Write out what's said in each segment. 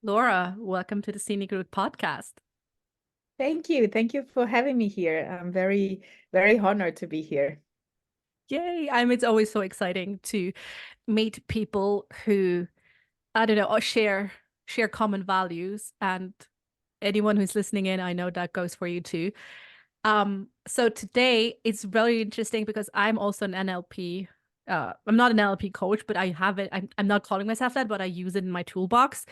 Laura, welcome to the Scenic Route Podcast. Thank you. Thank you for having me here. I'm very, very honored to be here. Yay. It's always so exciting to meet people who, I don't know, share common values. And anyone who's listening in, I know that goes for you too. So today it's very interesting because I'm also an NLP. I'm not an NLP coach, but I have it. I'm not calling myself that, but I use it in my toolbox.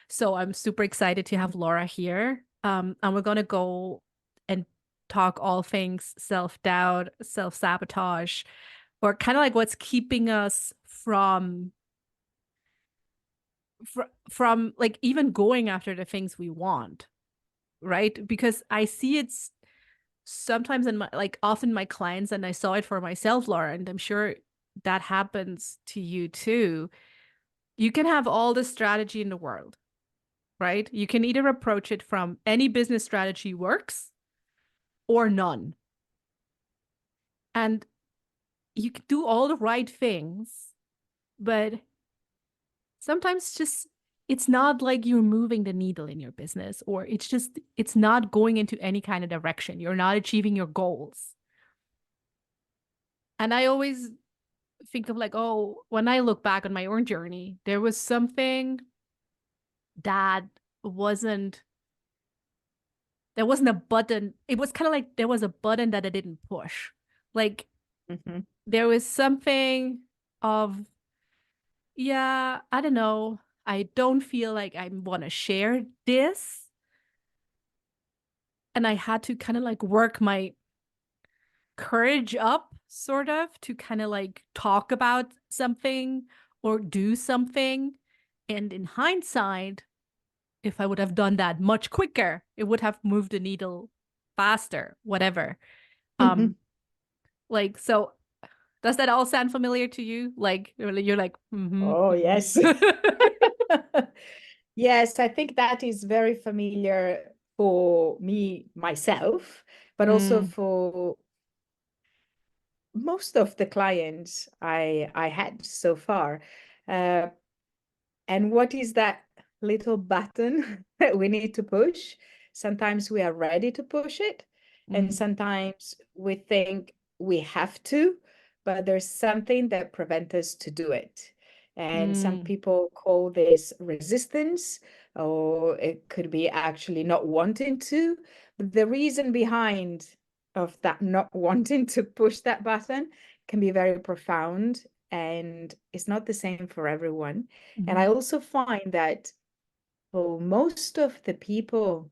So I'm super excited to have Laura here. And we're going to go and talk all things self-doubt, self-sabotage, or kind of like what's keeping us from like even going after the things we want, right? Because I see it's sometimes in my like often my clients, and I saw it for myself, Laura, and I'm sure that happens to you too. You can have all the strategy in the world, right? You can either approach it from any business strategy works or none. And you can do all the right things, but sometimes just it's not like you're moving the needle in your business, or it's not going into any kind of direction. You're not achieving your goals. And I always think of like, oh, when I look back on my own journey, there was something that wasn't there wasn't a button. It was kind of like there was a button that I didn't push. Like there was something of, yeah, I don't know. I don't feel like I want to share this. And I had to kind of like work my courage up, sort of, to kind of like talk about something or do something. And in hindsight, if I would have done that much quicker, it would have moved the needle faster, whatever. Like, so does that all sound familiar to you? Like, you're like, Oh, yes. Yes, I think that is very familiar for me, myself, but also for most of the clients I had so far. And what is that little button that we need to push? Sometimes we are ready to push it, and sometimes we think we have to, but there's something that prevents us to do it. And some people call this resistance, or it could be actually not wanting to. But the reason behind of that not wanting to push that button can be very profound, and it's not the same for everyone. And I also find that for most of the people,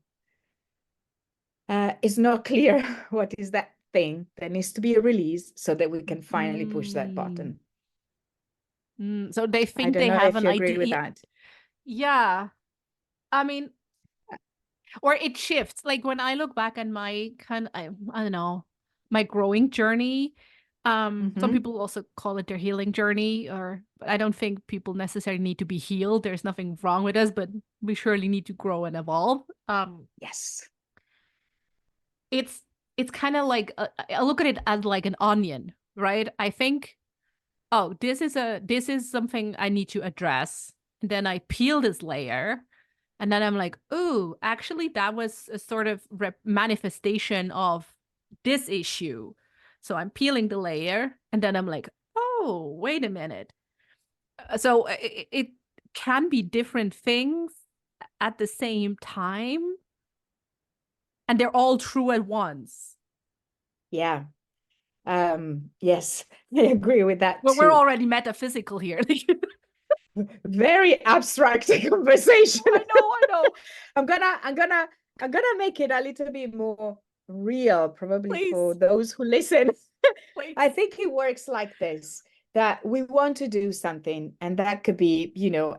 it's not clear what is that thing that needs to be released so that we can finally push that button. So they I think don't they know have if an you agree with idea. that. Yeah. I mean, or it shifts. Like when I look back on my I don't know, my growing journey. Some people also call it their healing journey, but I don't think people necessarily need to be healed. There's nothing wrong with us, but we surely need to grow and evolve. Yes. It's kind of like I look at it as like an onion, right? I think, oh, this is something I need to address. And then I peel this layer, and then I'm like, ooh, actually, that was a sort of manifestation of this issue. So I'm peeling the layer, and then I'm like, oh, wait a minute. So it can be different things at the same time, and they're all true at once. Yeah. Yes, I agree with that Well, we're too. already metaphysical here. Very abstract conversation. I know. I'm gonna make it a little bit more real, probably for Please, those who listen. please. I think it works like this, that we want to do something, and that could be,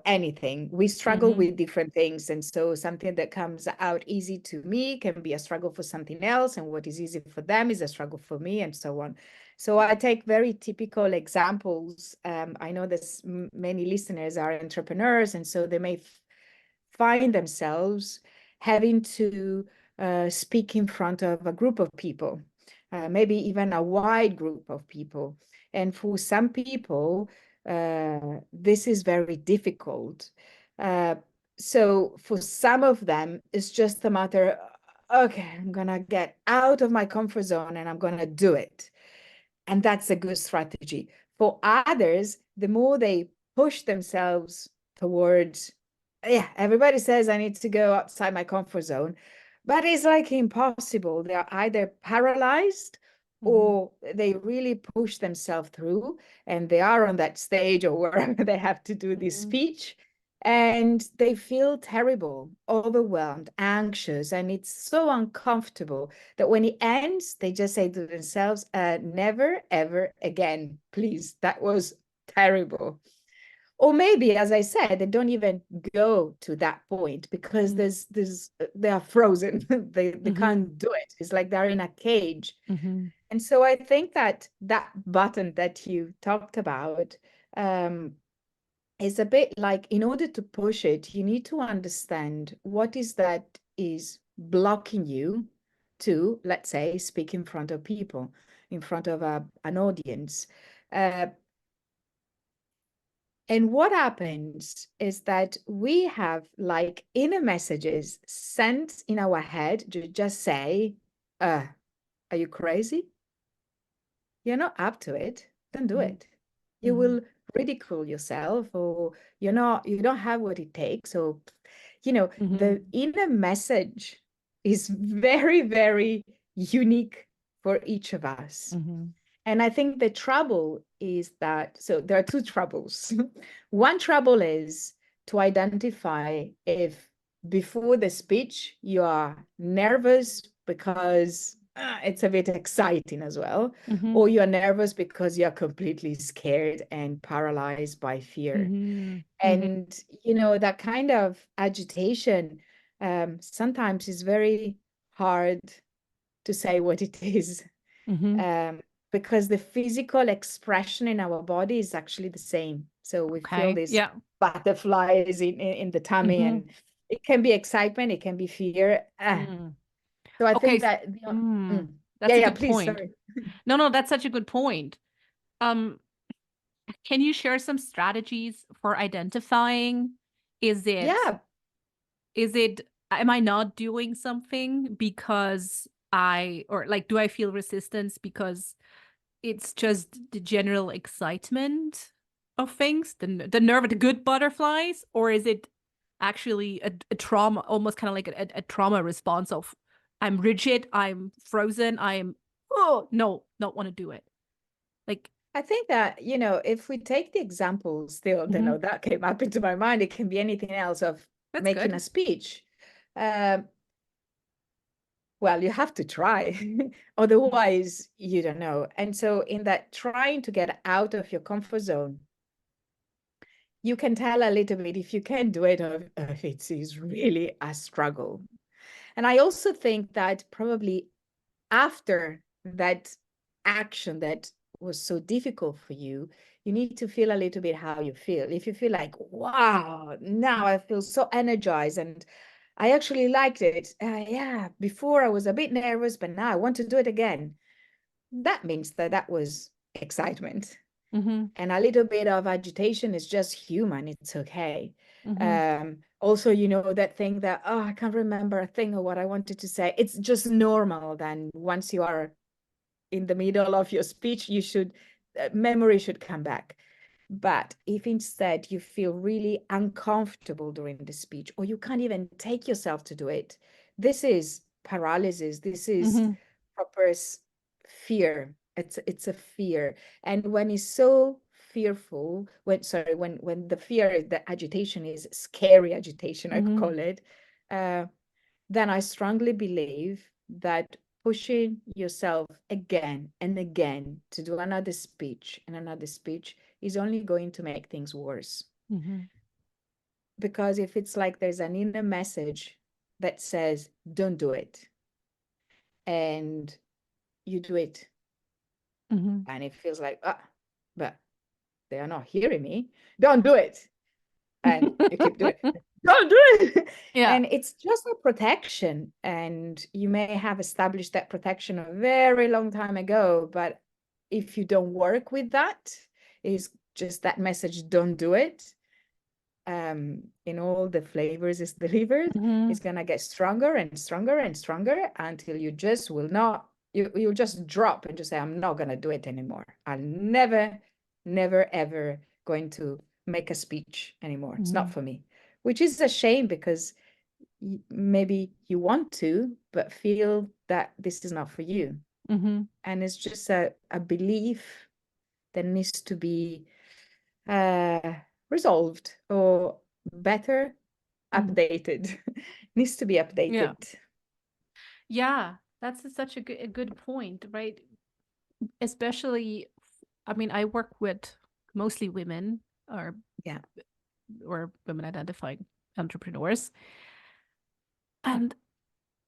anything. We struggle with different things. And so something that comes out easy to me can be a struggle for something else. And what is easy for them is a struggle for me, and so on. So I take very typical examples. I know that many listeners are entrepreneurs, and so they may find themselves having to speak in front of a group of people, maybe even a wide group of people. And for some people, this is very difficult. So for some of them, it's just a matter, okay, I'm gonna get out of my comfort zone and I'm gonna do it. And that's a good strategy. For others, the more they push themselves towards, yeah, everybody says I need to go outside my comfort zone, but it's like impossible. They are either paralyzed Mm-hmm. or they really push themselves through and they are on that stage or wherever they have to do this Mm-hmm. speech and they feel terrible, overwhelmed, anxious, and it's so uncomfortable that when it ends, they just say to themselves, never, ever again, please. That was terrible. Or maybe, as I said, they don't even go to that point because they are frozen. They Mm-hmm. can't do it. It's like they're in a cage. Mm-hmm. And so I think that that button that you talked about um, is a bit like, in order to push it, you need to understand what is that is blocking you to, let's say, speak in front of people, in front of an audience. Uh, and what happens is that we have like inner messages sent in our head to just say, are you crazy? You're not up to it. Don't do it. You Mm-hmm. will ridicule yourself, or you don't have what it takes. So, Mm-hmm. the inner message is very, very unique for each of us. Mm-hmm. And I think the trouble is that, so there are two troubles. One trouble is to identify if before the speech you are nervous because it's a bit exciting as well, Mm-hmm. or you're nervous because you're completely scared and paralyzed by fear. Mm-hmm. Mm-hmm. And, that kind of agitation sometimes is very hard to say what it is Mm-hmm. um, because the physical expression in our body is actually the same. So we feel Okay. these Yeah. butterflies in the tummy, Mm-hmm. and it can be excitement, it can be fear. Mm. So I Okay. think that, yeah, That's a yeah, good please, point. sorry. No, that's such a good point. Um, can you share some strategies for identifying? Is it Yeah, is it am I not doing something because or like do I feel resistance because it's just the general excitement of things, the nerve, the good butterflies, or is it actually a trauma, almost kind of like a trauma response of I'm rigid, I'm frozen, I'm oh no, not want to do it. Like, I think that, if we take the example still, mhm, that came up into my mind, it can be anything else of that's making good. a speech. Um, well, you have to try. Otherwise, you don't know. And so in that trying to get out of your comfort zone, you can tell a little bit if you can do it or if it is really a struggle. And I also think that probably after that action that was so difficult for you, you need to feel a little bit how you feel. If you feel like, wow, now I feel so energized and I actually liked it. Yeah, before I was a bit nervous, but now I want to do it again. That means that that was excitement. Mm-hmm. And a little bit of agitation is just human. It's okay. Mm-hmm. Also, that thing that, oh, I can't remember a thing or what I wanted to say. It's just normal. Then once you are in the middle of your speech, memory should come back. But if instead you feel really uncomfortable during the speech, or you can't even take yourself to do it, this is paralysis. This is Mm-hmm. proper fear. It's a fear. And when it's so fearful, when the fear, the agitation is scary agitation, I could Mm-hmm. call it, uh, then I strongly believe that pushing yourself again and again to do another speech and another speech is only going to make things worse. Mm-hmm. Because if it's like there's an inner message that says, don't do it, and you do it, Mm-hmm. and it feels like, but they are not hearing me, don't do it. And you keep doing it. Don't do it. Yeah. And it's just a protection. And you may have established that protection a very long time ago. But if you don't work with that, is just that message, don't do it. in all the flavors is delivered, Mm-hmm. it's gonna get stronger and stronger and stronger until you just will not, you'll just drop and just say, I'm not gonna do it anymore. I'll never, never, ever going to make a speech anymore. It's not for me, which is a shame because maybe you want to, but feel that this is not for you. Mm-hmm. And it's just a belief that needs to be resolved or better updated. Needs to be Yeah. updated. Yeah. That's such a good point, right? Especially, I mean, I work with mostly women or Yeah. women identifying entrepreneurs. And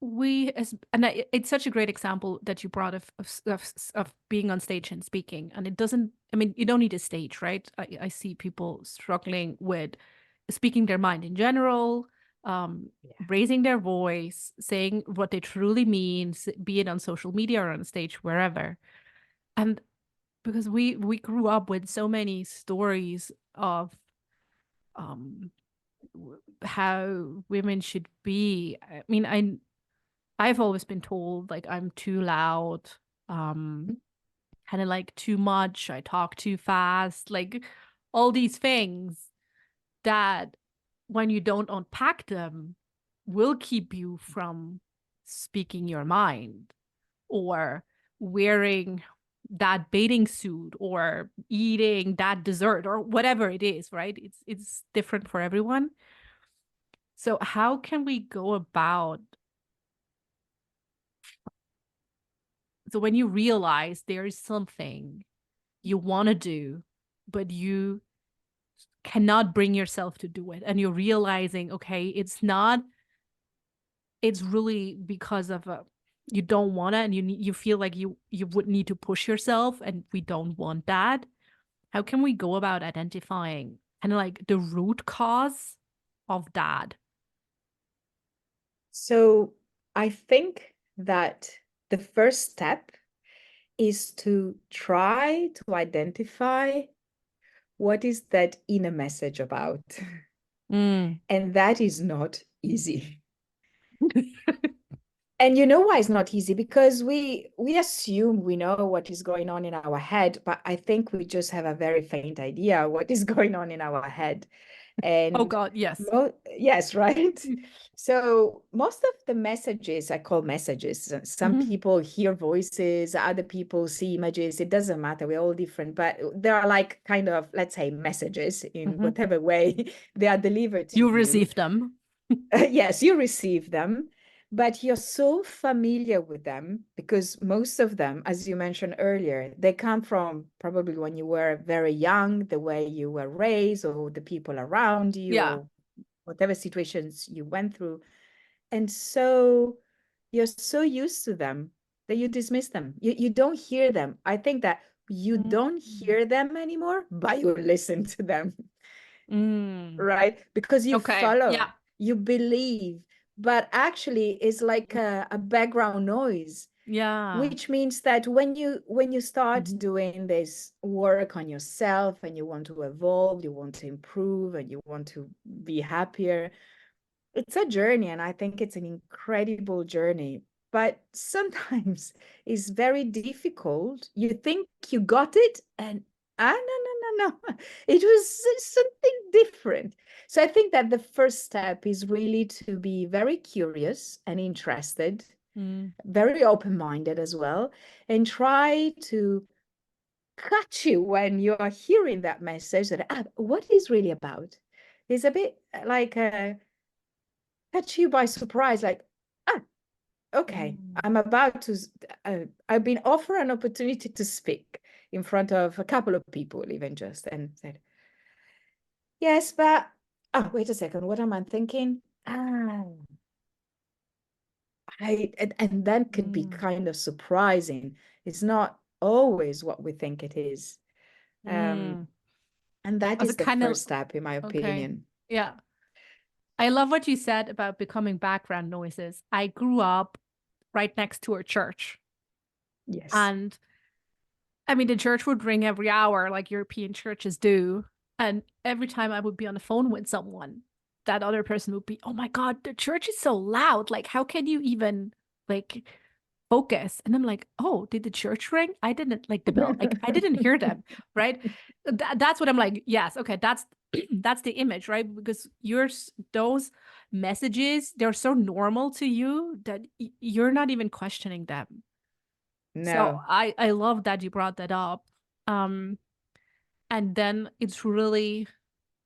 it's such a great example that you brought of being on stage and speaking. And it doesn't, I mean, you don't need a stage, right? I see people struggling with speaking their mind in general, raising their voice, saying what they truly mean, be it on social media or on stage, wherever. And because we grew up with so many stories of um how women should be. I mean, I've always been told like I'm too loud, um, kind of like too much, I talk too fast, like all these things that when you don't unpack them will keep you from speaking your mind or wearing that bathing suit or eating that dessert or whatever it is, right? It's different for everyone. So how can we go about, so when you realize there is something you want to do, but you cannot bring yourself to do it, and you're realizing, okay, it's really because of you don't want to, and you feel like you would need to push yourself, and we don't want that. How can we go about identifying kind of like the root cause of that? So I think that the first step is to try to identify what is that inner message about. Mm. And that is not easy. And you know why it's not easy? Because we assume we know what is going on in our head, but I think we just have a very faint idea what is going on in our head. Oh And God, yes. yes, right. So most of the messages I call messages. Some Mm-hmm. people hear voices, other people see images. It doesn't matter. We're all different, but there are like kind of, let's say, messages in Mm-hmm. whatever way they are delivered to You you. receive them. Yes, you receive them, but you're so familiar with them because most of them, as you mentioned earlier, they come from probably when you were very young, the way you were raised, or the people around you, Yeah. or whatever situations you went through. And so you're so used to them that you dismiss them. You don't hear them. I think that you don't Mm. hear them anymore, but you listen to them, Mm. right? Because you Okay. follow, Yeah. you believe, but actually it's like a background noise, Yeah. which means that when you start Mm-hmm. doing this work on yourself and you want to evolve, you want to improve, and you want to be happier, it's a journey, and I think it's an incredible journey. But sometimes it's very difficult. You think you got it, and no. It was something different. So I think that the first step is really to be very curious and interested, Mm. very open-minded as well, and try to catch you when you are hearing that message that what is really about. It's a bit like catch you by surprise, like, ah, okay, Mm. I'm about to, I've been offered an opportunity to speak in front of a couple of people, even just, and said, yes, but, oh, wait a second, what am I thinking? And that could be Mm. kind of surprising. It's not always what we think it is. Um, Mm. and that As a is the kind of, first step, in my okay. opinion. Yeah. I love what you said about becoming background noises. I grew up right next to a church. Yes. And I mean, the church would ring every hour, like European churches do. And every time I would be on the phone with someone, that other person would be, oh my God, the church is so loud. Like, how can you even like focus? And I'm like, oh, did the church ring? I didn't like the bell. Like, I didn't hear them, right? That's what I'm like, yes, okay, that's that's the image, right? Because those messages, they're so normal to you that you're not even questioning them. So No. I love that you brought that up. And then it's really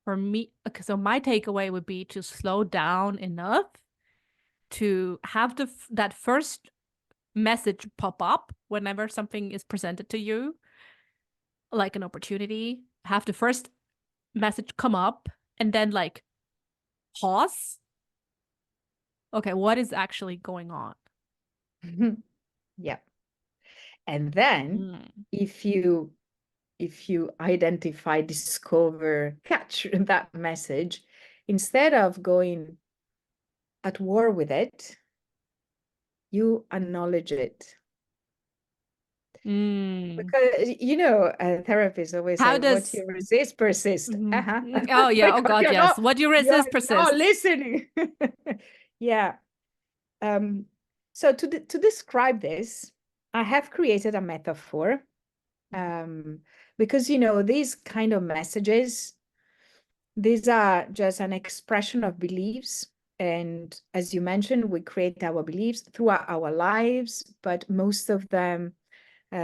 for me, okay, so my takeaway would be to slow down enough to have that first message pop up whenever something is presented to you, like an opportunity, have the first message come up and then like pause. Okay, what is actually going on? Yeah. And then Mm. if you identify, discover, catch that message, instead of going at war with it, you acknowledge it. Mm. Because, therapists always How say, what does you resist persists. Mhm. Uh-huh. Oh yeah, oh Because God, yes. What you you're resist not persists. listening. Yeah. So to describe this, I have created a metaphor, because, these kind of messages, these are just an expression of beliefs. And as you mentioned, we create our beliefs throughout our lives, but most of them,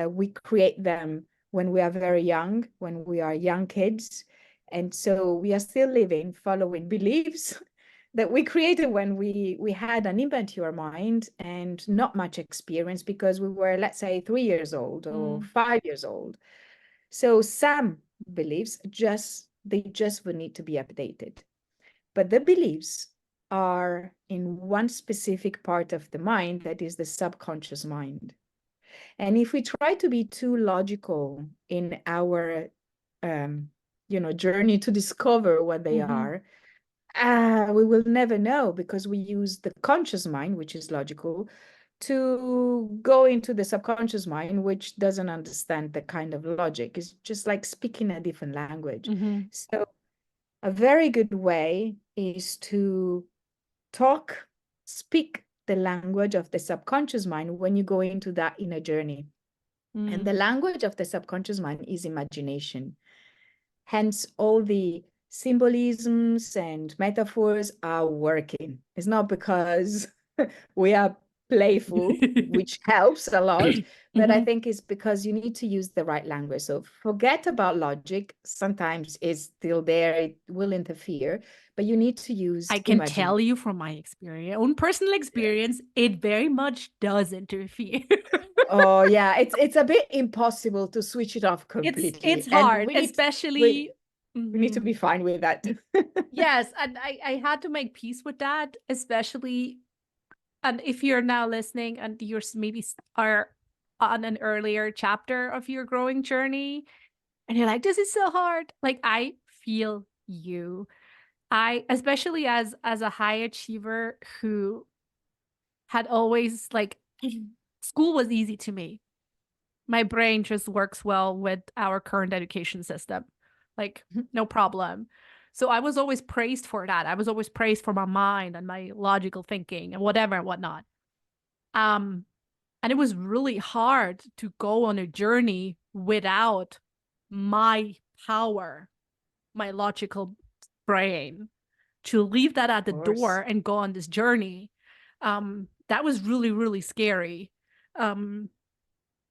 we create them when we are very young, when we are young kids. And so we are still living, following beliefs that we created when we had an immature mind and not much experience, because we were, let's say, 3 years old or 5 years old. So some beliefs they just would need to be updated. But the beliefs are in one specific part of the mind, that is the subconscious mind. And if we try to be too logical in our journey to discover what they Mm-hmm. are, we will never know, because we use the conscious mind, which is logical, to go into the subconscious mind, which doesn't understand the kind of logic. It's just like speaking a different language. Mm-hmm. So a very good way is to speak the language of the subconscious mind when you go into that inner journey. And the Mm. language of the subconscious mind is imagination. Hence, all the symbolisms and metaphors are working. It's not because we are playful, which helps a lot, but I Mm-hmm. think it's because you need to use the right language. So forget about logic. Sometimes it's still there, it will interfere, but you need to use I can imagination. tell you from my experience, own personal experience, it very much does interfere. Oh yeah, it's a bit impossible to switch it off It's completely, and hard, we especially. we need to Mhm. be fine with that. Yes, and I had to make peace with that, especially, and if you're now listening and you're maybe are on an earlier chapter of your growing journey, and you're like, this is so hard. Like, I feel you. I, especially as a high achiever who had always like school was easy to me. My brain just works well with our current education system. Like, no problem. So I was always praised for that. I was always praised for my mind and my logical thinking and whatever and whatnot. Um, and it was really hard to go on a journey without my power, my logical brain, to leave that at the Of course. door and go on this journey. That was really, really scary. Um,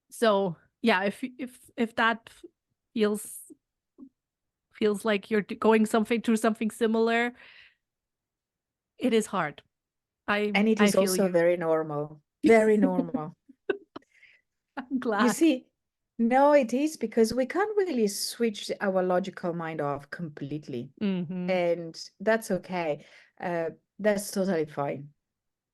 so yeah, if that feels feels like you're going something through something similar, it is hard. And it I is feel also you. very normal, very normal. I'm You glad. see, no, it is because we can't really switch our logical mind off completely. Mm-hmm. And that's okay. That's totally fine.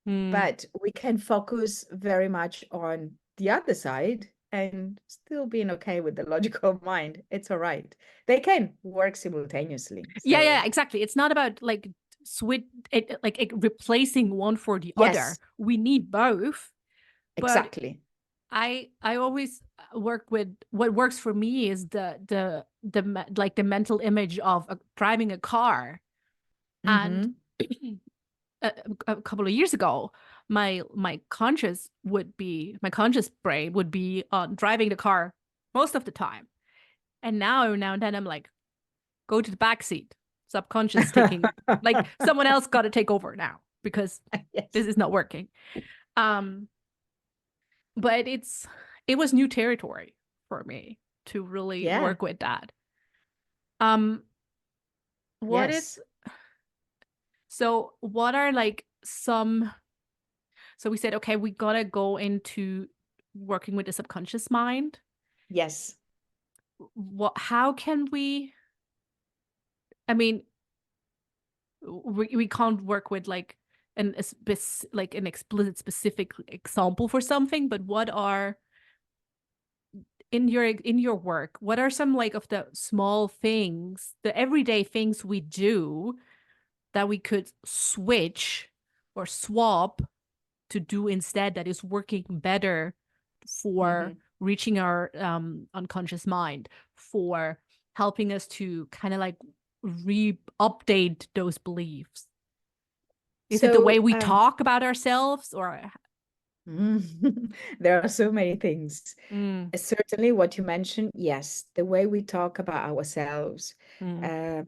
Mm. But we can focus very much on the other side and still being okay with the logical mind. It's all right. They can work simultaneously. Yeah, So, yeah, exactly. It's not about like switch it like replacing one for the other. yes, We need both, but exactly. I always work with what works for me is like the mental image of driving a car. And Mm-hmm. a couple of years ago, my conscious brain would be on driving the car most of the time. And now and then I'm like, go to the back seat. Subconscious taking, like, someone else got to take over now because this Yes. is not working. Um, but it was new territory for me to really Yeah. work with that. Um, what is Yes. so what are like some so we said, okay, we gotta go into working with the subconscious mind. Yes. How can we, I mean, we can't work with like like an explicit specific example for something, but what are in your work, what are some like of the small things, the everyday things we do that we could switch or swap to do instead that is working better for Mm-hmm. reaching our unconscious mind, for helping us to kind of like re-update those beliefs? Is it the way So, we talk about ourselves or there are so many things. mm, Certainly, what you mentioned, yes, the way we talk about ourselves. mm, Uh,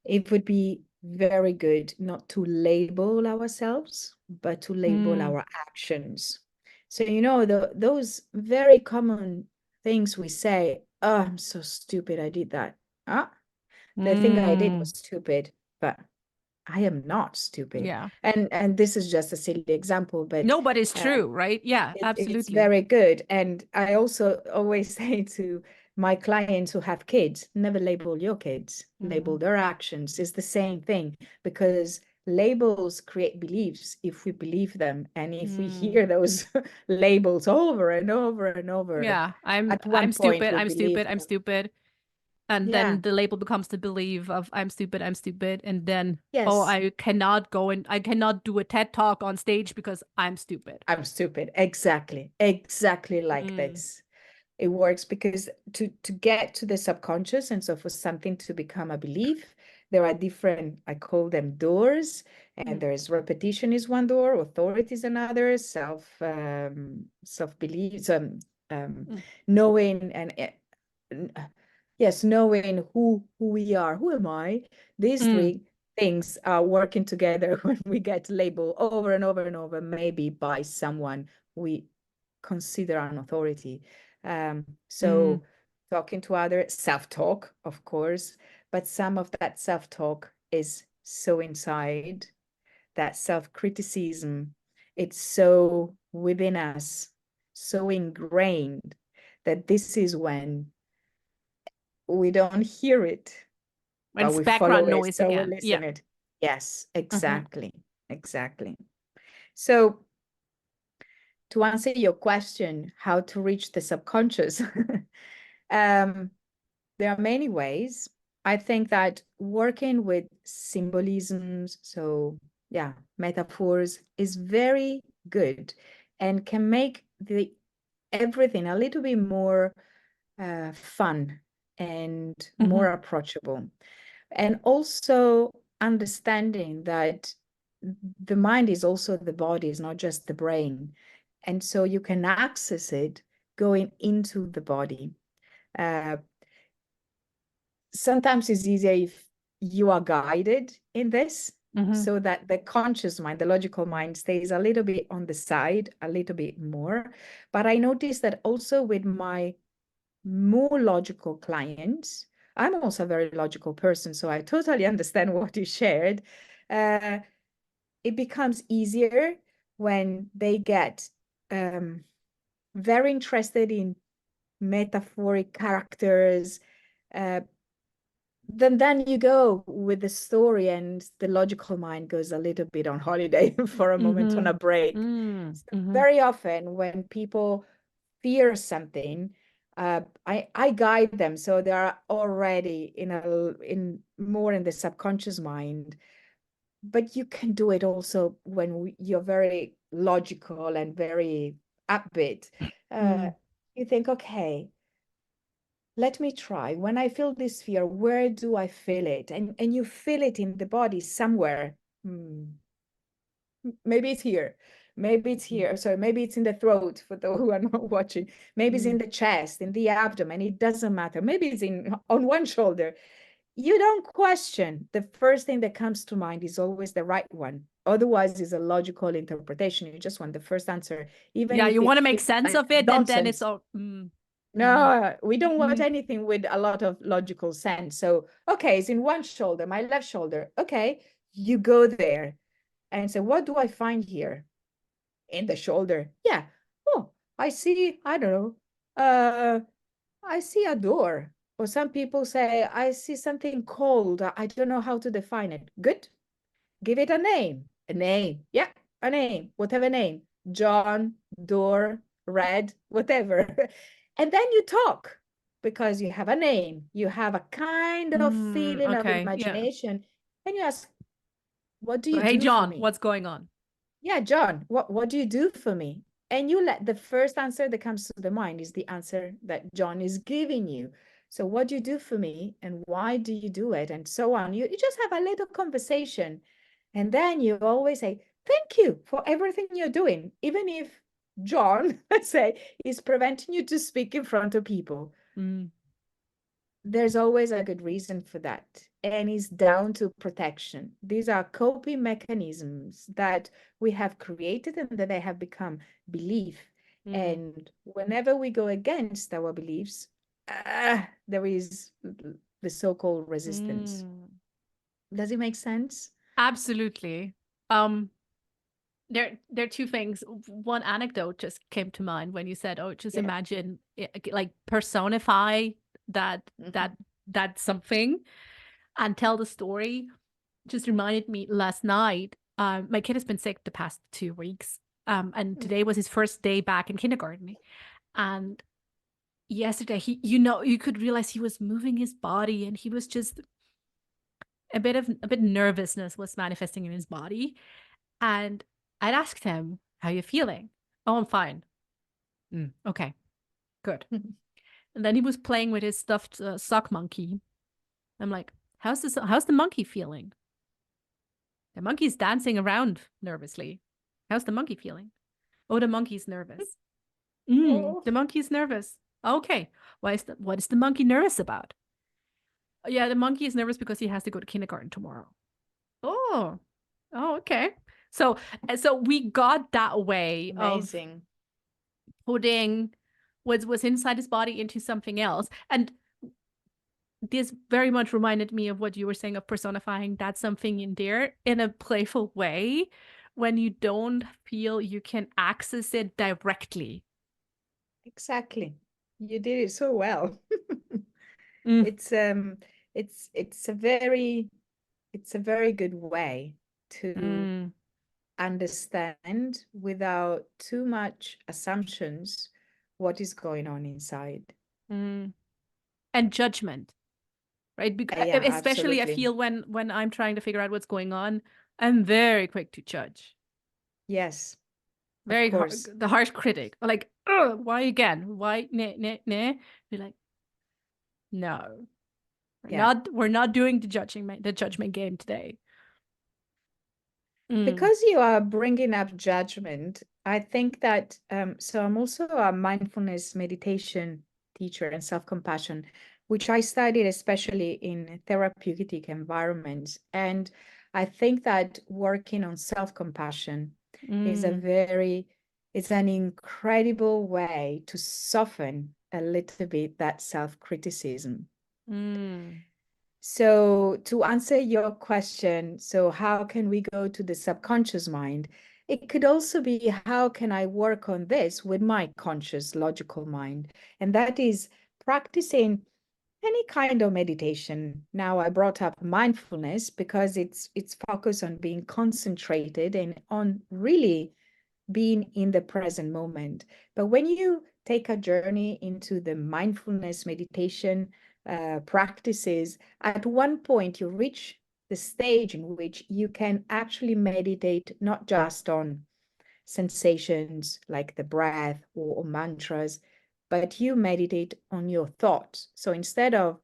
it would be very good not to label ourselves, but to label mm, our actions. So, those very common things we say, oh, I'm so stupid, I did that. Ah, the thing I did was mm, stupid, but I am not stupid. yeah, And this is just a silly example, but no, but it's uh, true, right? Yeah, it's absolutely. very good. And I also always say to my clients who have kids, never label your kids, label Mm, their actions. It's the same thing, because labels create beliefs if we believe them. And if we mm. hear those labels over and over and over, Yeah, I'm at one I'm point stupid, we I'm believe stupid, I'm them. stupid. And Yeah, then the label becomes the belief of I'm stupid. And then, oh, yes, I cannot do a TED talk on stage because I'm stupid. I'm stupid. Exactly, exactly like Mm, this. It works because to get to the subconscious, and so for something to become a belief, there are different, I call them doors, and mm, there's repetition is one door, authority is another, self beliefs, mm, knowing and yes, knowing who we are, who am I. These mm, three things are working together when we get labeled over and over and over, maybe by someone we consider an authority. mm, So talking to others, self-talk, of course, but some of that self-talk is so inside, that self-criticism, it's so within us, so ingrained, that this is when we don't hear it, and but it's we follow background it, noise so we again. Yeah. listen it. Yes, Uh-huh. exactly, exactly. So to answer your question, how to reach the subconscious, um, there are many ways. I think that working with symbolisms, so yeah, metaphors, is very good and can make the everything a little bit more fun and more Hmm. approachable. And also understanding that the mind is also the body, is not just the brain. And so you can access it going into the body. Uh, Sometimes it's easier if you are guided in this, Hmm. so that the conscious mind, the logical mind, stays a little bit on the side, a little bit more. But I noticed that also with my more logical clients, I'm also a very logical person, so I totally understand what you shared. Uh, it becomes easier when they get um, very interested in metaphoric characters. Uh, then you go with the story, and the logical mind goes a little bit on holiday for a moment, on Hmm. a break. Mm, So hmm. very often when people fear something, I guide them so they are already in more in the subconscious mind. But you can do it also when you're very logical and very upbeat. uh, you think, okay, let me try. When I feel this fear, where do I feel it? And you feel it in the body somewhere. Maybe it's here. Maybe it's here. Sorry, maybe it's in the throat for those who are not watching. Maybe it's in the chest, in the abdomen. It doesn't matter. Maybe it's on one shoulder. You don't question. The first thing that comes to mind is always the right one. Otherwise, it's a logical interpretation. You just want the first answer, even Yeah, if you want it to make feels sense like of it, and then it's nonsense. all. No, we don't want anything with a lot of logical sense. So, okay, it's in one shoulder, my left shoulder. Okay, you go there and say, what do I find here in the shoulder? Yeah. Oh, I see, I don't know. I see a door. Or some people say, I see something cold. I don't know how to define it. Good. Give it a name. A name. Yeah, a name. Whatever name. John, door, red, whatever. And then you talk because you have a name. You have a kind of feeling of Okay, yeah. imagination. And you ask, what do So, you hey, do for John, me? what's going on? Yeah, John, what do you do for me? And you let the first answer that comes to the mind is the answer that John is giving you. So what do you do for me and why do you do it? And so on. You just have a little conversation. And then you always say, thank you for everything you're doing. Even if John, let's say, is preventing you to speak in front of people. There's always a good reason for that. And it's down to protection. These are coping mechanisms that we have created and that they have become belief. And whenever we go against our beliefs, there is the so-called resistance. Does it make sense? Absolutely. There are two things. One anecdote just came to mind when you said, "Oh, just Yeah. imagine, like personify that something and tell the story." Just reminded me last night. My kid has been sick the past 2 weeks, and today was his first day back in kindergarten. And yesterday, you could realize he was moving his body, and he was just a bit nervousness was manifesting in his body. And I'd asked him, "How you feeling?" "Oh, I'm fine." Okay, good. And then he was playing with his stuffed sock monkey. I'm like, how's the monkey feeling?" "The monkey's dancing around nervously." "How's the monkey feeling?" "Oh, the monkey's nervous." Oh. The monkey's nervous." "Okay. What is the monkey nervous about?" "Yeah, the monkey is nervous because he has to go to kindergarten tomorrow." "Oh, okay." So we got that way of Amazing. putting what was inside his body into something else. And this very much reminded me of what you were saying of personifying that something in there in a playful way when you don't feel you can access it directly. Exactly. You did it so well. Mm. It's a very good way to Mm. understand without too much assumptions what is going on inside. Mm. And judgment, right? Because Yeah, especially I absolutely. feel when I'm trying to figure out what's going on, I'm very quick to judge. Yes, of Very course. the harsh critic. Like, why again? Why? Nah, nah, nah. Be like, no, Yeah. we're not doing the judgment game today. Because you are bringing up judgment, I think that, so I'm also a mindfulness meditation teacher and self-compassion, which I studied especially in therapeutic environments. And I think that working on self-compassion is it's an incredible way to soften a little bit that self-criticism. So to answer your question, so how can we go to the subconscious mind? It could also be how can I work on this with my conscious logical mind? And that is practicing any kind of meditation. Now I brought up mindfulness because it's focused on being concentrated and on really being in the present moment. But when you take a journey into the mindfulness meditation practices, at one point you reach the stage in which you can actually meditate not just on sensations like the breath or mantras, but you meditate on your thoughts. So instead of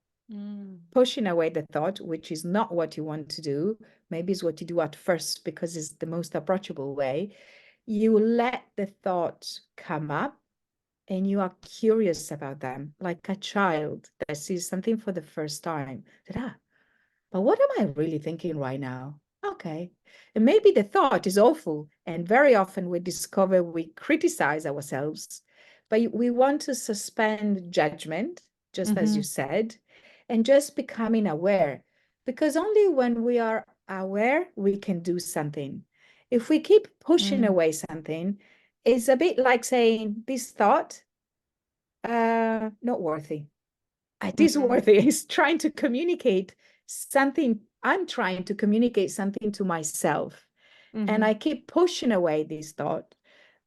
pushing away the thought, which is not what you want to do, maybe it's what you do at first because it's the most approachable way, you let the thoughts come up and you are curious about them, like a child that sees something for the first time. But what am I really thinking right now? Okay. And maybe the thought is awful. And very often we discover we criticize ourselves, but we want to suspend judgment, just as you said, and just becoming aware. Because only when we are aware, we can do something. If we keep pushing away something, it's a bit like saying, this thought, not worthy. It is worthy. It's trying to communicate something. I'm trying to communicate something to myself. And I keep pushing away this thought.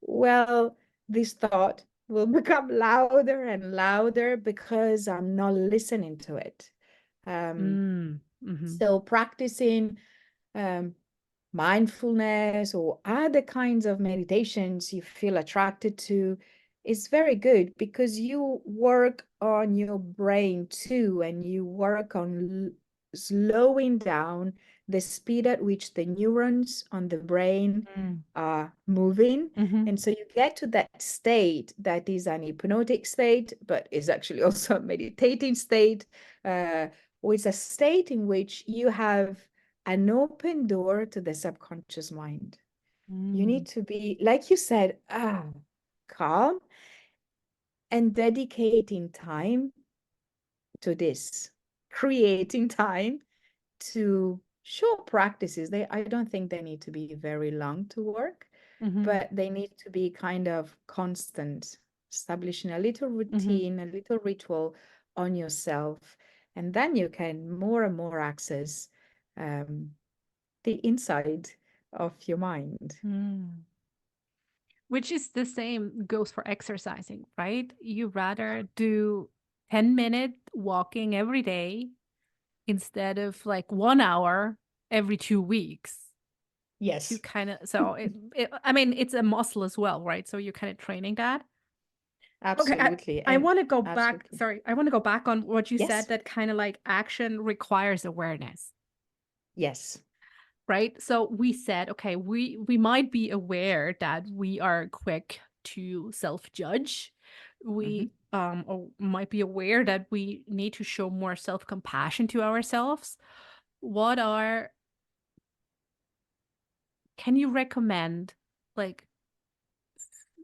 Well, this thought will become louder and louder because I'm not listening to it. So practicing mindfulness or other kinds of meditations you feel attracted to is very good because you work on your brain too, and you work on slowing down the speed at which the neurons on the brain are moving. And so you get to that state that is an hypnotic state, but is actually also a meditating state, or it's a state in which you have an open door to the subconscious mind. You need to be, like you said, calm and dedicating time to this, creating time to short practices. I don't think they need to be very long to work, but they need to be kind of constant, establishing a little routine, a little ritual on yourself. And then you can more and more access the inside of your mind. Which is the same goes for exercising, right? You rather do 10-minute walking every day instead of like 1 hour every 2 weeks. Yes, You kind of, so I mean, it's a muscle as well, right? So you're kind of training that. Okay, absolutely. I And want to go back. absolutely. Sorry, I want to go back on what you said, Yes, that kind of like action requires awareness, yes. right? So we said, okay, we might be aware that we are quick to self-judge. We or might be aware that we need to show more self-compassion to ourselves. What are Can you recommend like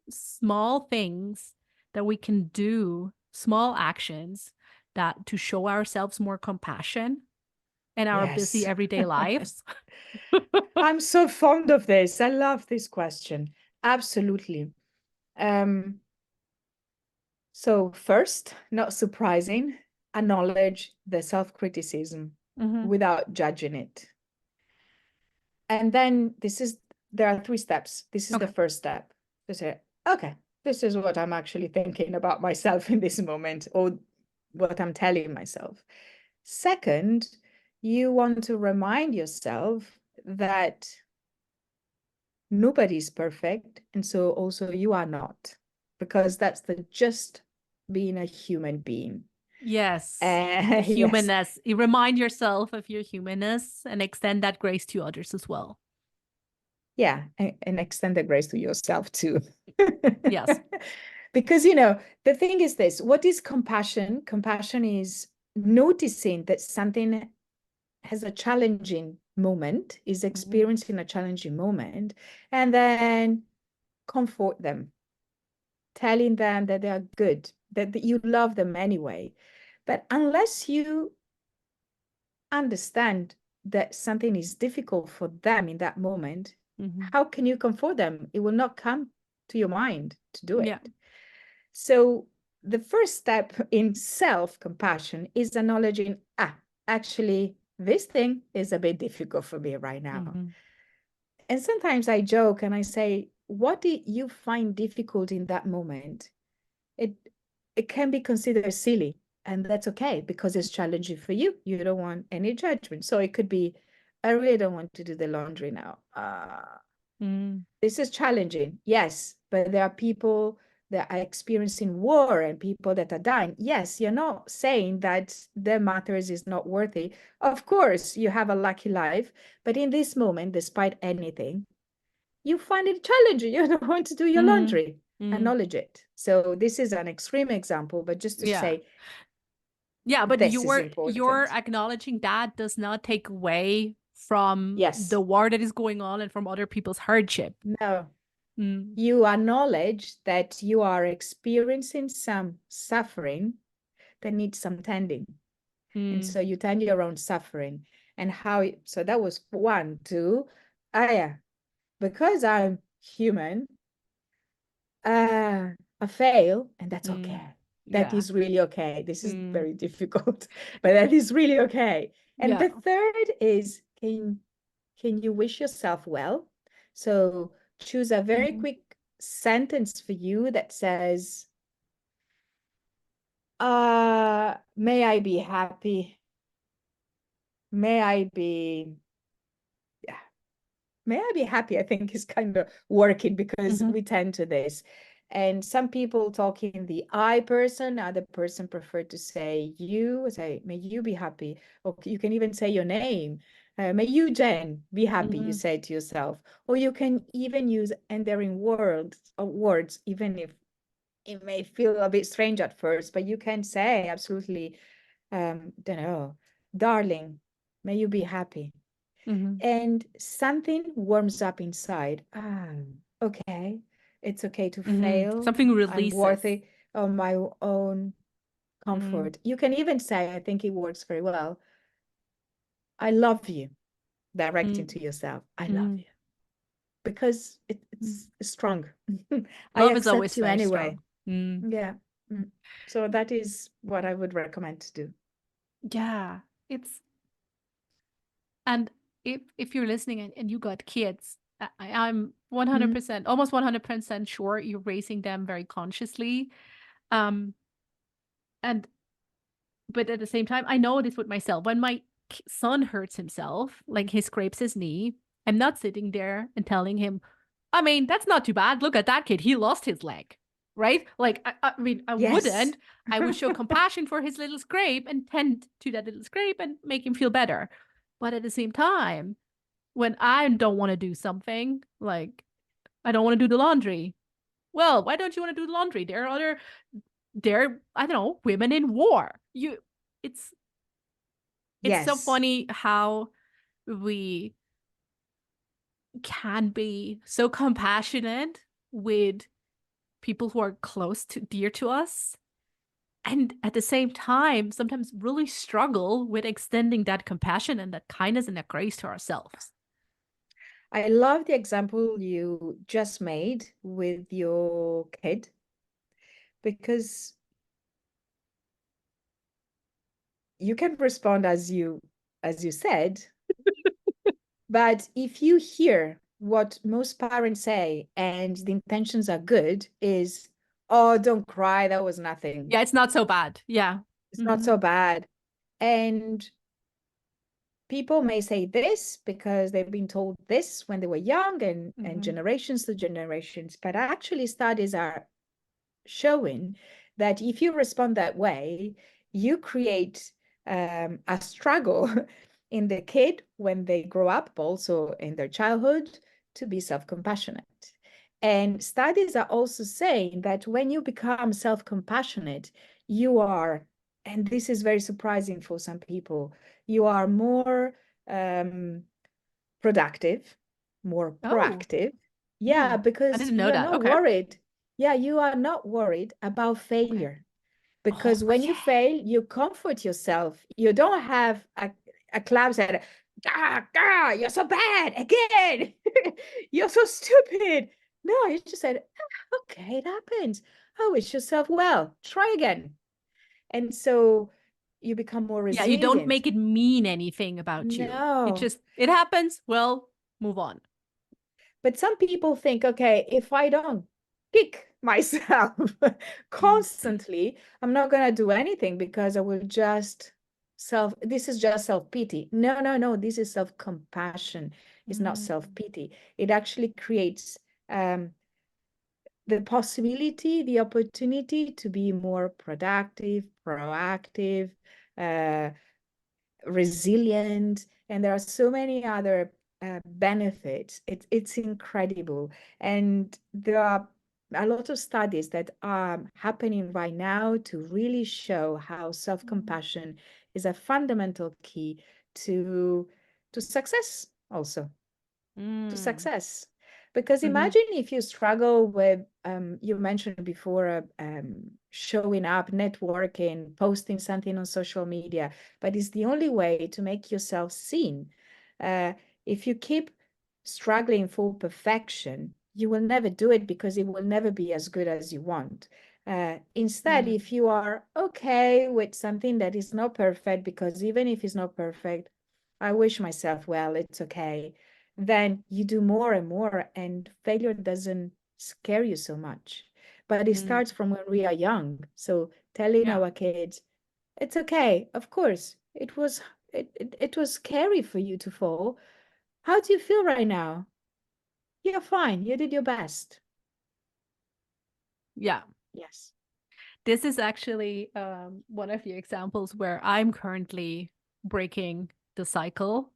small things that we can do, small actions that to show ourselves more compassion in our busy Yes. everyday lives? I'm so fond of this. I love this question. Absolutely. Um, so first, not surprising, acknowledge the self-criticism without judging it. And then there are 3 steps. This is the Okay. first step to say, okay, this is what I'm actually thinking about myself in this moment, or what I'm telling myself. Second, you want to remind yourself that nobody's perfect. And so also you are not, because that's the just being a human being. Yes. Yes. Humanness. You remind yourself of your humanness and extend that grace to others as well. Yeah. And extend the grace to yourself too. Yes. Because, the thing is this, what is compassion? Compassion is noticing that something has a challenging moment, is experiencing a challenging moment, and then comfort them, telling them that they are good, that you love them anyway. But unless you understand that something is difficult for them in that moment, how can you comfort them? It will not come to your mind to do Yeah. it. So the first step in self-compassion is acknowledging, actually, this thing is a bit difficult for me right now. And sometimes I joke and I say, what do you find difficult in that moment? It it can be considered silly, and that's okay because it's challenging for you. You don't want any judgment. So it could be, I really don't want to do the laundry now. This is challenging, yes, but there are people that are experiencing war and people that are dying. Yes, you're not saying that their matters is not worthy. Of course, you have a lucky life, but in this moment, despite anything, you find it challenging. You don't want to do your laundry. Acknowledge it. So this is an extreme example, but just to Yeah. say, Yeah, but this is you're important. acknowledging that does not take away from the Yes. war that is going on and from other people's hardship. No. Mm. You acknowledge that you are experiencing some suffering that needs some tending. And Mm. so you tend your own suffering. And how, so that was one, two. Yeah, because I'm human, I fail, and that's Mm. okay. That Yeah. is really okay. This is Mm. very difficult, but that is really okay. And Yeah. the third is, can you wish yourself well? So choose a very Mm. quick sentence for you that says, may I be happy. May I be, yeah, may I be happy, I think is kind of working because Mm-hmm. we tend to this. And some people talk in the I person, other person prefer to say you, say, may you be happy. Or you can even say your name. May you, Jen, be happy, you Mm-hmm. say to yourself. Or you can even use endearing words, even if it may feel a bit strange at first, but you can say absolutely, don't know, darling, may you be happy. Mm-hmm. And something warms up inside. Okay. It's okay to Mm-hmm. fail. Something I'm releases. worthy of my own Mm. comfort. You can even say, I think it works very well, I love you, directing Mm. to yourself. I love Mm. you. Because Mm. it's strong. I Love is always accept you very anyway. strong. Mm. Yeah. Mm. So that is what I would recommend to do. Yeah. It's and if you're listening and you got kids, I'm Mm. 100%, almost 100% sure you're raising them very consciously. Um, and but at the same time, I know this with myself. When my son hurts himself, like he scrapes his knee, I'm not sitting there and telling him, I mean, that's not too bad. Look at that kid. He lost his leg, right? Like, I mean, I Yes. wouldn't. I would show compassion for his little scrape and tend to that little scrape and make him feel better. But at the same time, when I don't want to do something, like I don't want to do the laundry, well, why don't you want to do the laundry? I don't know, women in war. It's it's so Yes. funny how we can be so compassionate with people who are close to dear to us, and at the same time sometimes really struggle with extending that compassion and that kindness and that grace to ourselves. I love the example you just made with your kid because you can respond as you said, but if you hear what most parents say and the intentions are good is, oh, don't cry, that was nothing. Yeah, it's not so bad. Yeah. It's not Mm-hmm. so bad. And people may say this because they've been told this when they were young and Mm-hmm. generations to generations, but actually studies are showing that if you respond that way, you create a struggle in the kid when they grow up, but also in their childhood, to be self-compassionate. And studies are also saying that when you become self-compassionate, you are, and this is very surprising for some people, you are more um, productive, more Oh. proactive. Yeah, Mm. I because didn't know you're that. not Okay. worried. Yeah, you are not worried about Okay. failure Oh because when you yeah. fail, you comfort yourself. You don't have a clap that, you're so bad again. You're so stupid. No, you just said, okay, it happens. I wish yourself well. Try again. And so you become more Yeah, you don't resilient. make it mean anything about you. No. It happens. Well, move on. But some people think, okay, if I don't kick myself Mm. constantly, I'm not going to do anything because I will just this is just self-pity. No, no, no, this is self-compassion. It's not Mm, self-pity. It actually creates the possibility, the opportunity to be more productive, proactive, uh, resilient, and there are so many other benefits. It's incredible, and there are a lot of studies that are happening right now to really show how mm, self-compassion is a fundamental key to success, also to mm, success. Because mhm, imagine if you struggle with, you mentioned before, showing up, networking, posting something on social media, but it's the only way to make yourself seen. Uh, if you keep struggling for perfection, you will never do it because it will never be as good as you want. Instead, mm, if you are okay with something that is not perfect, because even if it's not perfect, I wish myself well, it's okay, then you do more and more, and failure doesn't scare you so much. But it mm. starts from when we are young. So telling Yeah, our kids, it's okay, of course, it was scary for you to fall. How do you feel right now? You're fine. You did your best. yeah. Yes. This is actually one of the examples where I'm currently breaking the cycle.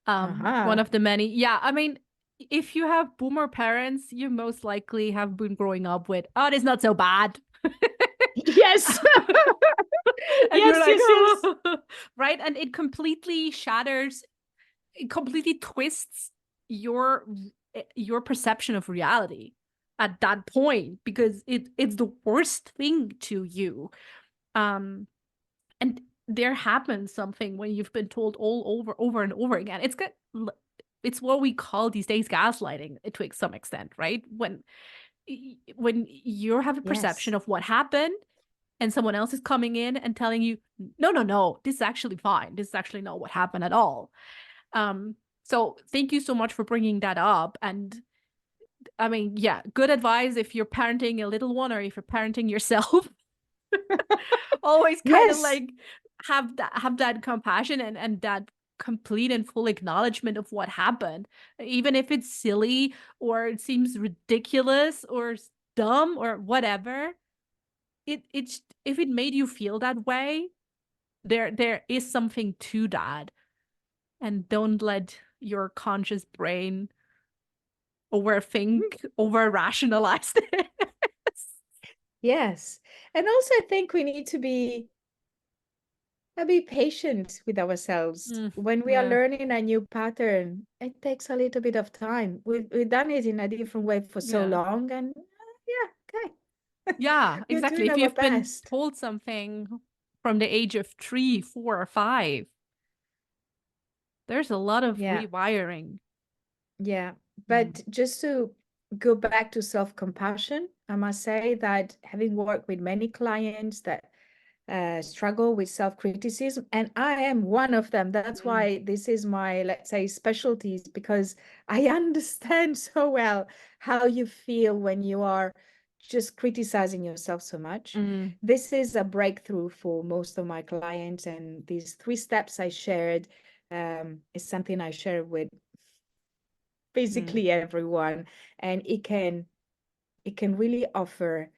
One Uh-huh. of the many, yeah. I mean, if you have boomer parents, you most likely have been growing up with, oh, it's not so bad. Yes. And you're Yes, like, yes, yes. oh, right? And it completely shatters, it completely twists your your perception of reality at that point because it's the worst thing to you. Um, and there happens something when you've been told all over and over again. It's what we call these days gaslighting to some extent, right? When you have a perception Yes. of what happened and someone else is coming in and telling you, no, no, no, this is actually fine. This is actually not what happened at all. So thank you so much for bringing that up. And I mean, yeah, good advice if you're parenting a little one or if you're parenting yourself. Always kind of Yes. like have that compassion and that complete and full acknowledgement of what happened, even if it's silly or it seems ridiculous or dumb or whatever. It's if it made you feel that way, there is something to that, and don't let your conscious brain overthink, over rationalize this. Yes. And also, I think we need to be patient with ourselves. When we are Yeah, learning a new pattern, it takes a little bit of time. We've done it in a different way for so yeah. long, and yeah, okay. Yeah, We're exactly. doing If our you've been best. told something from the age of 3, 4, or 5, there's a lot of Yeah, rewiring. yeah. Mm, But just to go back to self-compassion, I must say that having worked with many clients that struggle with self-criticism, and I am one of them. That's mm, why this is my, let's say, specialties, because I understand so well how you feel when you are just criticizing yourself so much. mm, This is a breakthrough for most of my clients, and these 3 steps I shared is something I share with mm, basically everyone, and it can really offer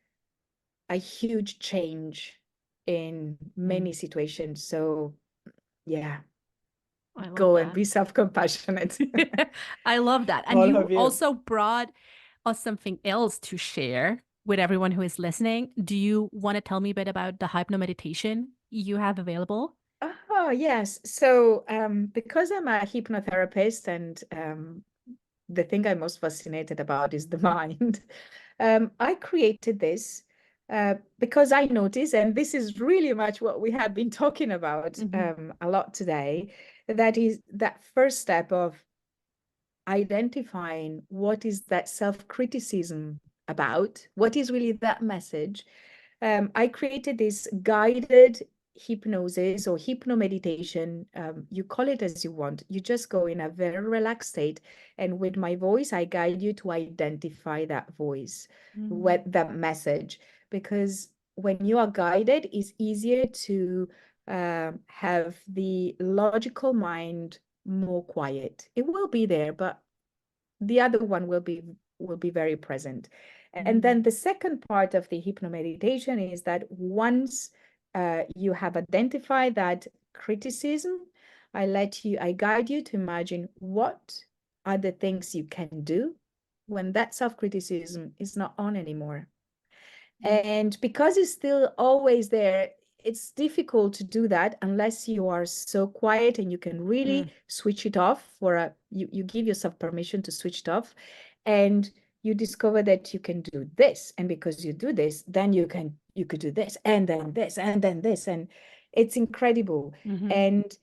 a huge change in mm. many situations. So yeah, I love go and that. be self-compassionate. I love that. And All you of you. also brought us something else to share with everyone who is listening. Do you want to tell me a bit about the hypnomeditation you have available? Oh, yes. So because I'm a hypnotherapist, and the thing I'm most fascinated about is the mind, I created this because I noticed, and this is really much what we have been talking about Hmm. a lot today, that is that first step of identifying what is that self-criticism about, what is really that message. I created this guided hypnosis or hypnomeditation. You call it as you want. You just go in a very relaxed state, and with my voice, I guide you to identify that voice, what Mm, that message, because when you are guided, it's easier to have the logical mind more quiet. It will be there, but the other one will be very present. And then the second part of the hypnomeditation is that once you have identified that criticism, I guide you to imagine what are the things you can do when that self-criticism is not on anymore. And because it's still always there, it's difficult to do that unless you are so quiet and you can really switch it off you give yourself permission to switch it off, and you discover that you can do this. And because you do this, then you could do this, and then this, and then this. And it's incredible. And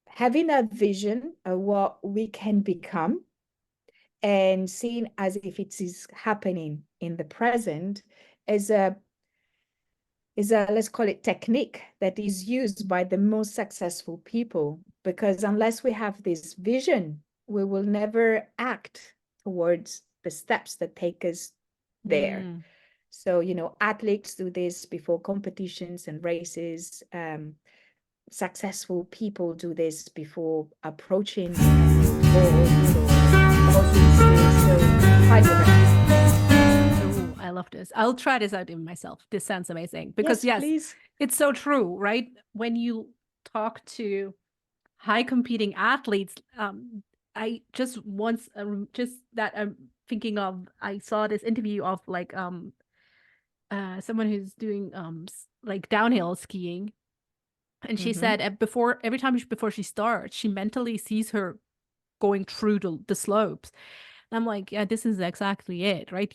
having a vision of what we can become and seeing as if it is happening in the present is a let's call it technique that is used by the most successful people, because unless we have this vision, we will never act towards the steps that take us there. So, athletes do this before competitions and races. Successful people do this before approaching goals or audiences. So, highly recommend. I love this. I'll try this out in myself. This sounds amazing because yes, please. It's so true, right? When you talk to high competing athletes, I just once just that I'm thinking of, I saw this interview of like someone who's doing like downhill skiing, and she said every time before she starts, she mentally sees her going through the slopes. And I'm like, yeah, this is exactly it, right?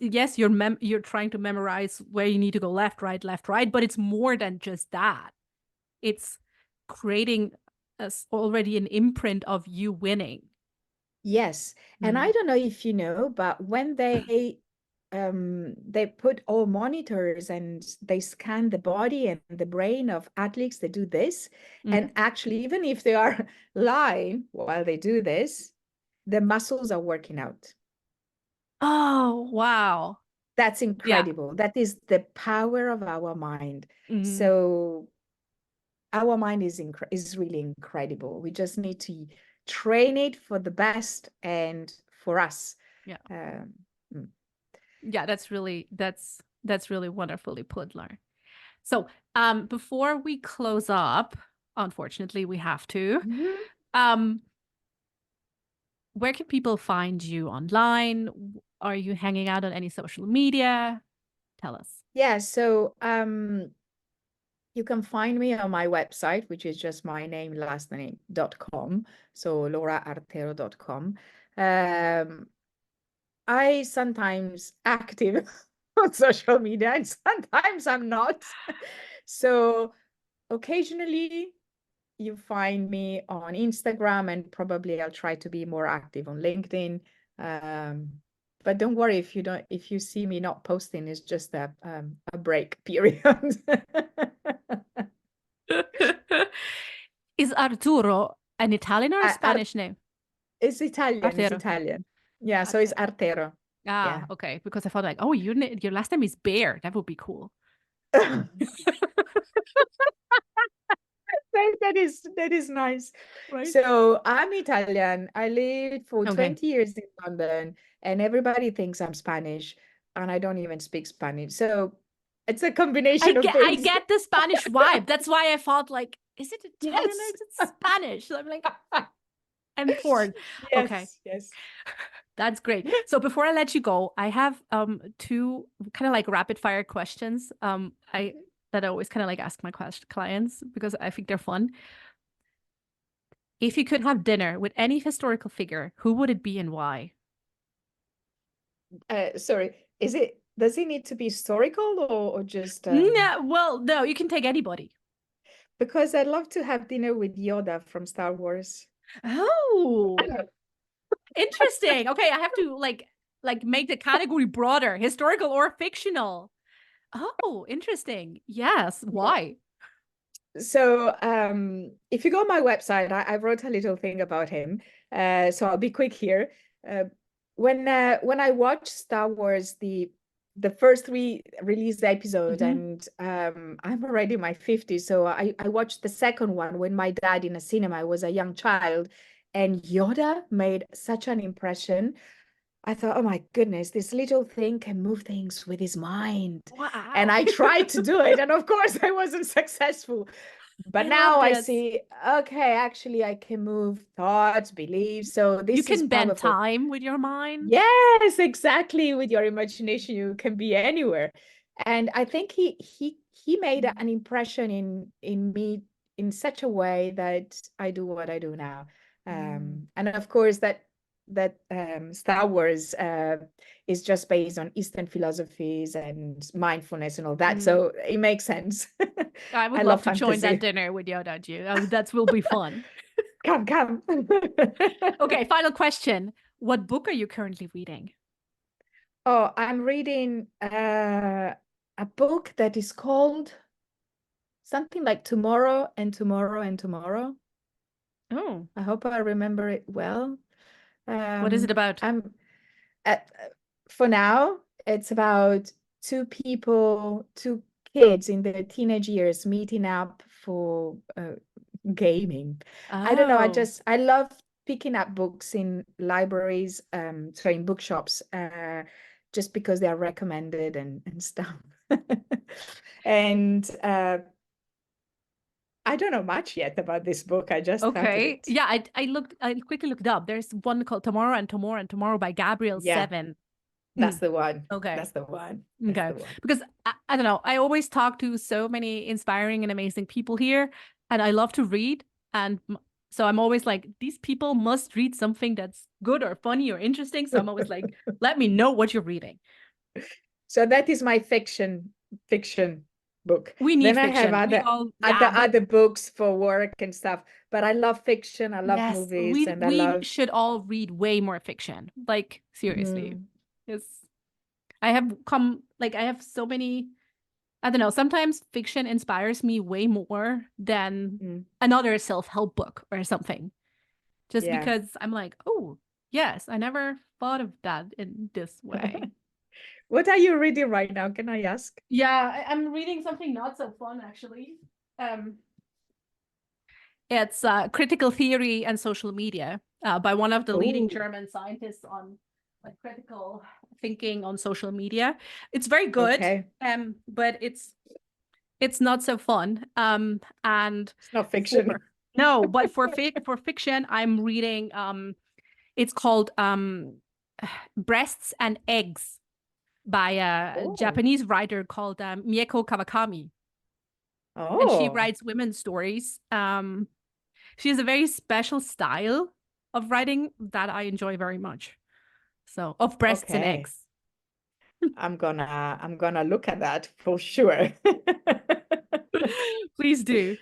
Yes, you're trying to memorize where you need to go left, right, but it's more than just that. It's creating already an imprint of you winning. Yes. And I don't know if you know, but when they put all monitors and they scan the body and the brain of athletes that do this, and actually, even if they are lying while they do this, the muscles are working out. Oh, wow. That's incredible. Yeah. That is the power of our mind. So our mind is really incredible. We just need to train it for the best and for us. Yeah. Yeah, that's really wonderfully put, Laura. So before we close up, unfortunately we have to, where can people find you online? Are you hanging out on any social media? Tell us. Yeah, so you can find me on my website, which is just my name, last name.com. So lauraartero.com. I sometimes active on social media and sometimes I'm not. So occasionally you find me on Instagram, and probably I'll try to be more active on LinkedIn. But don't worry if you see me not posting, it's just a break period. Is Arturo an Italian or a Spanish name? It's Italian. Artero. It's Italian. Yeah, so it's Artero. Yeah. Okay. Because I thought like, oh, your last name is Bear. That would be cool. That is nice. Right. So I'm Italian. I lived for 20 years in London, and everybody thinks I'm Spanish, and I don't even speak Spanish. So it's a combination of things. I get the Spanish vibe. That's why I thought like, is it Italian or is it Spanish? So I'm like, I'm torn. Yes, okay. Yes. That's great. So before I let you go, I have two kind of like rapid fire questions. That I always kind of like ask my clients because I think they're fun. If you could have dinner with any historical figure, who would it be and why? Sorry, does it need to be historical or just? No, you can take anybody. Because I'd love to have dinner with Yoda from Star Wars. Oh, interesting. Okay, I have to like make the category broader, historical or fictional. Oh, interesting. Yes. Why? So if you go on my website, I wrote a little thing about him. So I'll be quick here. When I watched Star Wars, the the first 3 released episodes, Mhm. and I'm already in my 50s. So I watched the second one when my dad in a cinema. I was a young child, and Yoda made such an impression. I thought, oh my goodness, this little thing can move things with his mind. And Wow. I tried to do it. And of course, I wasn't successful. But I love now I this. see, okay, actually, I can move thoughts, beliefs. So You this is can bend powerful. time with your mind. Yes, exactly. With your imagination, you can be anywhere. And I think he made Mm. an impression in me in such a way that I do what I do now. Mm. And of course that Star Wars is just based on Eastern philosophies and mindfulness and all that. Mm. So it makes sense. I I would love love to join that fantasy. dinner with you, don't you? That will be fun. Come, come. Okay, final question. What book are you currently reading? Oh, I'm reading a book that is called something like Tomorrow and Tomorrow and Tomorrow. Oh, I hope I remember it well. what is it about? I'm at, for now, it's about 2 people, 2 kids in their teenage years meeting up for gaming. I don't know. Oh, I love picking up books in libraries, so in bookshops, just because they are recommended and stuff. And I don't know much yet about this book. I just started okay. it. Yeah, I quickly looked up. There's one called Tomorrow and Tomorrow and Tomorrow by Gabrielle Yeah, Seven. that's Mm, the one. okay. That's the one. That's Okay. the one. Because I don't know, I always talk to so many inspiring and amazing people here, and I love to read. And so I'm always like, these people must read something that's good or funny or interesting. So I'm always like, let me know what you're reading. So that is my fiction book. We need Then I have fiction. We other all, other yeah, but other books for work and stuff. But I love fiction. I love yes, movies, we and I we love. should all read way more fiction. Like seriously. Mm, Because I have so many, I don't know, sometimes fiction inspires me way more than mm, another self-help book or something. Just yeah. because I'm like, oh, yes, I never thought of that in this way. What are you reading right now? Can I ask? Yeah, I'm reading something not so fun actually. Um, it's Critical Theory and Social Media by one of the leading Oh, German scientists on like critical thinking on social media. It's very good, okay. but it's not so fun. And It's not for fiction. no, but for fiction, I'm reading it's called Breasts and Eggs by a Oh, Japanese writer called Mieko Kawakami. And she oh, writes women's stories. She has a very special style of writing that I enjoy very much. So, of breasts and okay. eggs. I'm gonna look at that for sure. Please do.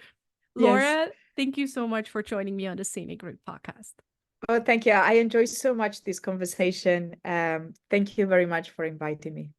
Yes. Laura, thank you so much for joining me on the Scenic Route podcast. Oh, thank you. I enjoyed so much this conversation. Thank you very much for inviting me.